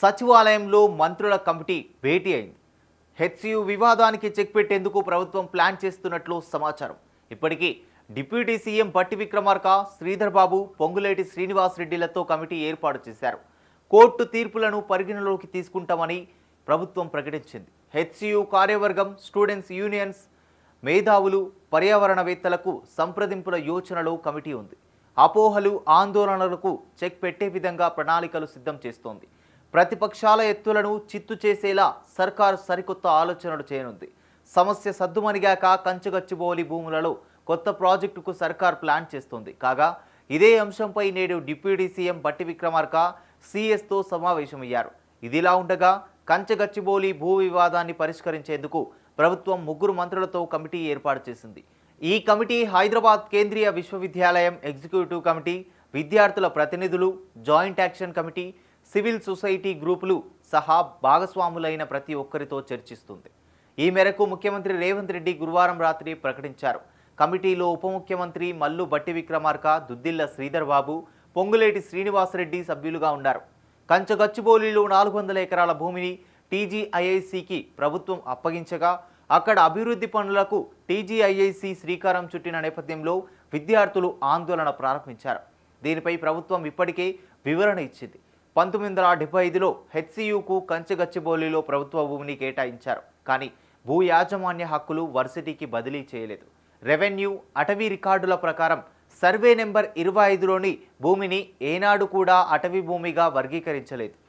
సచివాలయంలో మంత్రుల కమిటీ భేటీ అయింది. హెచ్సియు వివాదానికి చెక్ పెట్టేందుకు ప్రభుత్వం ప్లాన్ చేస్తున్నట్లు సమాచారం. ఇప్పటికీ డిప్యూటీ సీఎం బట్టి విక్రమార్క, శ్రీధర్ బాబు, పొంగులేటి శ్రీనివాస్ రెడ్డిలతో కమిటీ ఏర్పాటు చేశారు. కోర్టు తీర్పులను పరిగణలోకి తీసుకుంటామని ప్రభుత్వం ప్రకటించింది. హెచ్సియు కార్యవర్గం, స్టూడెంట్స్ యూనియన్స్, మేధావులు, పర్యావరణవేత్తలకు సంప్రదింపుల యోచనలో కమిటీ ఉంది. అపోహలు, ఆందోళనలకు చెక్ పెట్టే విధంగా ప్రణాళికలు సిద్ధం చేస్తోంది. ప్రతిపక్షాల ఎత్తులను చిత్తు చేసేలా సర్కారు సరికొత్త ఆలోచనలు చేయనుంది. సమస్య సద్దుమణిగాక కంచగచ్చిబౌలి భూములలో కొత్త ప్రాజెక్టుకు సర్కార్ ప్లాన్ చేస్తోంది. కాగా ఇదే అంశంపై నేడు డిప్యూటీ సీఎం బట్టి విక్రమార్క సీఎస్తో సమావేశమయ్యారు. ఇదిలా ఉండగా కంచగచ్చిబౌలి భూ వివాదాన్ని పరిష్కరించేందుకు ప్రభుత్వం 3 మంత్రులతో కమిటీ ఏర్పాటు చేసింది. ఈ కమిటీ హైదరాబాద్ కేంద్రీయ విశ్వవిద్యాలయం ఎగ్జిక్యూటివ్ కమిటీ, విద్యార్థుల ప్రతినిధులు, joint action committee, civil society గ్రూపులు సహా భాగస్వాములైన ప్రతి ఒక్కరితో చర్చిస్తుంది. ఈ మేరకు ముఖ్యమంత్రి రేవంత్ రెడ్డి గురువారం రాత్రి ప్రకటించారు. కమిటీలో ఉప ముఖ్యమంత్రి మల్లు భట్టి విక్రమార్క, దుద్దిల్ల శ్రీధర్ బాబు, పొంగులేటి శ్రీనివాసరెడ్డి సభ్యులుగా ఉన్నారు. కంచగచ్చిబౌలిలో 400 ఎకరాల భూమిని టీజీఐఐసికి ప్రభుత్వం అప్పగించగా అక్కడ అభివృద్ధి పనులకు టీజీఐఐసి శ్రీకారం చుట్టిన నేపథ్యంలో విద్యార్థులు ఆందోళన ప్రారంభించారు. దీనిపై ప్రభుత్వం ఇప్పటికే వివరణ ఇచ్చింది. 1975లో హెచ్సియుకు కంచగచ్చిబౌలిలో ప్రభుత్వ భూమిని కేటాయించారు. కానీ భూ యాజమాన్య హక్కులు వర్సిటీకి బదిలీ చేయలేదు. రెవెన్యూ, అటవీ రికార్డుల ప్రకారం సర్వే నెంబర్ 25లోని భూమిని ఏనాడు కూడా అటవీ భూమిగా వర్గీకరించలేదు.